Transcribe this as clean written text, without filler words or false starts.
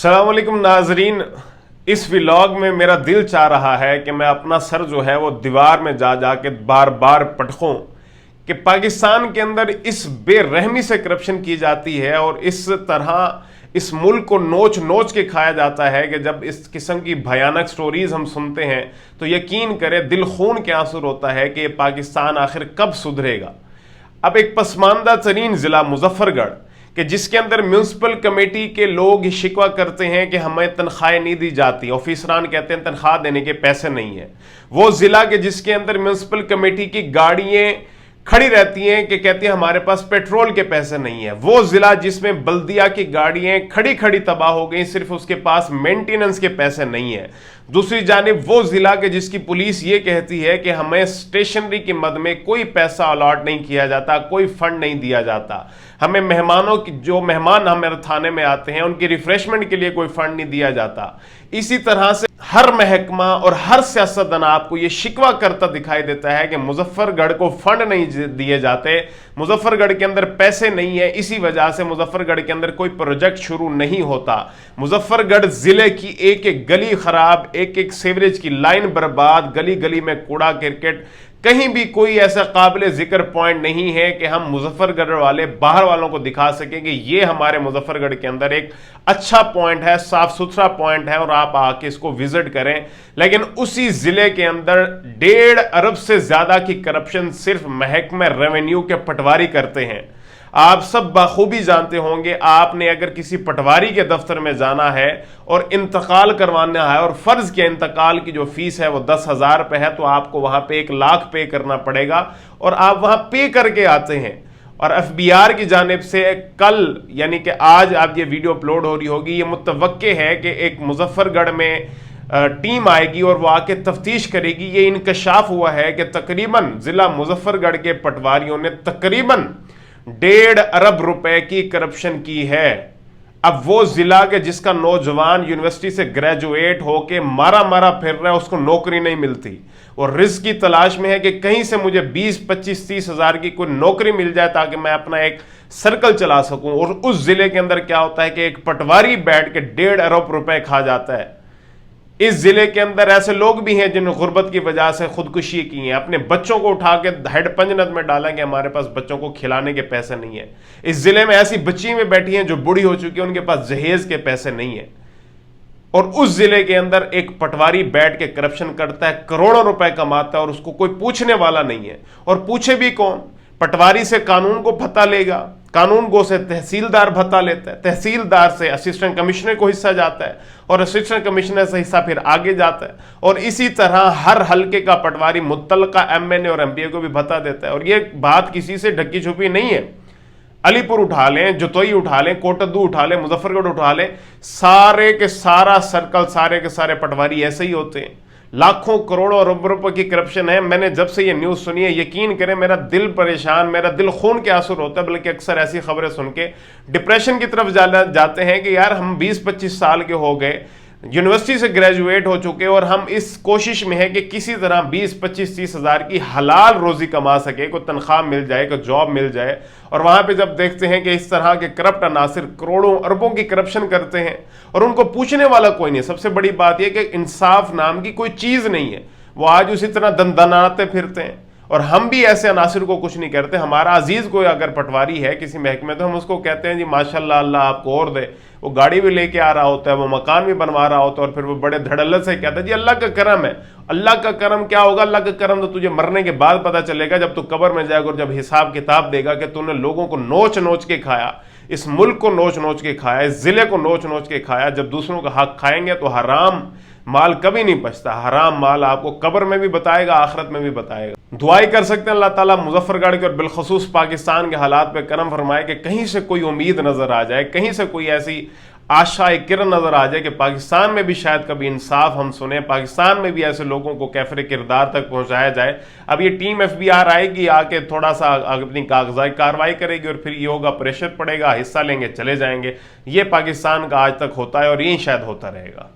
अस्सलाम वालेकुम नाजरीन। इस व्लॉग में मेरा दिल चाह रहा है कि मैं अपना सर जो है वो दीवार में जा जा के बार बार पटकूं कि पाकिस्तान के अंदर इस बेरहमी से करप्शन की जाती है और इस तरह इस मुल्क को नोच नोच के खाया जाता है कि जब इस किस्म की भयानक स्टोरीज हम सुनते हैं तो यकीन करें दिल खून के आंसू होता है कि पाकिस्तान आखिर कब सुधरेगा। अब एक पसमानदा तरीन ज़िला मुजफ्फरगढ़ कि जिसके अंदर म्यूनसिपल कमेटी के लोग शिकवा करते हैं कि हमें तनख्वाहें नहीं दी जाती, ऑफिसरान कहते हैं तनख्वाह देने के पैसे नहीं है। वो ज़िला के जिसके अंदर म्यूनसिपल कमेटी की गाड़ियाँ खड़ी रहती हैं कि कहती हैं हमारे पास पेट्रोल के पैसे नहीं है। वो ज़िला जिसमें बल्दिया की गाड़ियाँ खड़ी खड़ी तबाह हो गई, सिर्फ उसके पास मेंटेनेंस के पैसे नहीं है। दूसरी जानिब वो ज़िला के जिसकी पुलिस ये कहती है कि हमें स्टेशनरी की मद में कोई पैसा अलॉट नहीं किया जाता, कोई फंड नहीं दिया जाता, हमें मेहमानों की जो मेहमान हमारे थाने में आते हैं उनकी रिफ्रेशमेंट के लिए कोई फंड नहीं दिया जाता। इसी तरह से हर महकमा और हर सियासतदान आपको ये शिकवा करता दिखाई देता है कि मुजफ्फरगढ़ को फंड नहीं दिए जाते, मुजफ्फरगढ़ के अंदर पैसे नहीं है, इसी वजह से मुजफ्फरगढ़ के अंदर कोई प्रोजेक्ट शुरू नहीं होता। मुजफ्फरगढ़ जिले की एक एक गली खराब, एक एक सीवरेज की लाइन बर्बाद, गली गली में कूड़ा क्रिकेट, कहीं भी कोई ऐसा काबिल जिक्र पॉइंट नहीं है कि हम मुजफ्फरगढ़ वाले बाहर वालों को दिखा सकें कि ये हमारे मुजफ्फरगढ़ के अंदर एक अच्छा पॉइंट है, साफ सुथरा पॉइंट है और आप आके इसको विजिट करें। लेकिन उसी जिले के अंदर 1.5 अरब से ज्यादा की करप्शन सिर्फ महकमे रेवेन्यू के पटवारी करते हैं। आप सब बखूबी जानते होंगे, आपने अगर किसी पटवारी के दफ्तर में जाना है और इंतकाल करवाना है और फर्ज के इंतकाल की जो फीस है वो 10,000 रुपये है, तो आपको वहां पे 1 लाख पे करना पड़ेगा और आप वहां पे करके आते हैं। और एफबीआर की जानिब से कल यानी कि आज आप ये वीडियो अपलोड हो रही होगी, ये मुतवक्के है कि एक मुजफ्फरगढ़ में टीम आएगी और वो आके तफ्तीश करेगी। ये इंकशाफ हुआ है कि तकरीबन जिला मुजफ्फरगढ़ के पटवारियों ने तकरीबन 1.5 अरब रुपए की करप्शन की है। अब वो जिला के जिसका नौजवान यूनिवर्सिटी से ग्रेजुएट होके मारा मारा फिर रहा है, उसको नौकरी नहीं मिलती और रिस्क की तलाश में है कि कहीं से मुझे 20, 25, 30 हजार की कोई नौकरी मिल जाए ताकि मैं अपना एक सर्कल चला सकूं। और उस जिले के अंदर क्या होता है कि एक पटवारी बैठ के 1.5 अरब रुपए खा जाता है। इस जिले के अंदर ऐसे लोग भी हैं जिन्होंने गुर्बत की वजह से खुदकुशी की है, अपने बच्चों को उठा के हेड पंजनद में डाला कि हमारे पास बच्चों को खिलाने के पैसे नहीं है। इस जिले में ऐसी बच्ची में बैठी हैं जो बूढ़ी हो चुकी है, उनके पास जहेज के पैसे नहीं है। और उस जिले के अंदर एक पटवारी बैठ के करप्शन करता है, करोड़ों रुपए कमाता है और उसको कोई पूछने वाला नहीं है। और पूछे भी कौन? पटवारी से कानून को भत्ता लेगा, कानून गो से तहसीलदार भत्ता लेता है, तहसीलदार से असिस्टेंट कमिश्नर को हिस्सा जाता है और असिस्टेंट कमिश्नर से हिस्सा फिर आगे जाता है। और इसी तरह हर हलके का पटवारी मुत्तलका एमएनए और एमपीए को भी भत्ता देता है। और ये बात किसी से ढकी छुपी नहीं है। अलीपुर उठा लें, जतोई उठा लें, कोटद्दू उठा लें, मुजफ्फरगढ़ उठा लें, सारे के सारा सर्कल, सारे के सारे पटवारी ऐसे ही होते हैं। लाखों करोड़ों अरब रुपए की करप्शन है। मैंने जब से ये न्यूज़ सुनी है, यकीन करें मेरा दिल परेशान, मेरा दिल खून के आंसू होता है। बल्कि अक्सर ऐसी खबरें सुन के डिप्रेशन की तरफ जाते हैं कि यार हम 20-25 साल के हो गए, यूनिवर्सिटी से ग्रेजुएट हो चुके और हम इस कोशिश में है कि किसी तरह 20, 25, 30 हजार की हलाल रोजी कमा सके, कोई तनख्वाह मिल जाए, कोई जॉब मिल जाए। और वहां पे जब देखते हैं कि इस तरह के करप्ट अनासिर करोड़ों अरबों की करप्शन करते हैं और उनको पूछने वाला कोई नहीं। सबसे बड़ी बात यह कि इंसाफ नाम की कोई चीज नहीं है, वो आज उसी तरह दंदनाते फिरते हैं। और हम भी ऐसे अनासिर को कुछ नहीं करते। हमारा अजीज कोई अगर पटवारी है किसी महकमे, तो हम उसको कहते हैं जी माशाल्लाह अल्लाह आपको और दे। वो गाड़ी भी लेके आ रहा होता है, वो मकान भी बनवा रहा होता है और फिर वो बड़े धड़ल्ले से कहता है जी अल्लाह का करम है। अल्लाह का करम क्या होगा? अल्लाह का करम तो तुझे मरने के बाद पता चलेगा, जब तू कब्र में जाएगा और जब हिसाब किताब देगा कि तूने लोगों को नोच नोच के खाया, इस मुल्क को नोच नोच के खाया, इस जिले को नोच नोच के खाया। जब दूसरों का हक खाएंगे तो हराम माल कभी नहीं बचता। हराम माल आपको कब्र में भी बताएगा, आखिरत में भी बताएगा। दुआई कर सकते हैं अल्लाह ताला मुजफ्फरगढ़ के और बिलखसूस पाकिस्तान के हालात पे करम फरमाए कि कहीं से कोई उम्मीद नजर आ जाए, कहीं से कोई ऐसी आशा एक किरण नजर आ जाए कि पाकिस्तान में भी शायद कभी इंसाफ हम सुने, पाकिस्तान में भी ऐसे लोगों को कैफरे किरदार तक पहुंचाया जाए। अब ये टीम एफबीआर आएगी, आके थोड़ा सा अपनी कागजाई कार्रवाई करेगी और फिर ये होगा, प्रेशर पड़ेगा, हिस्सा लेंगे, चले जाएंगे। ये पाकिस्तान का आज तक होता है और यही शायद होता रहेगा।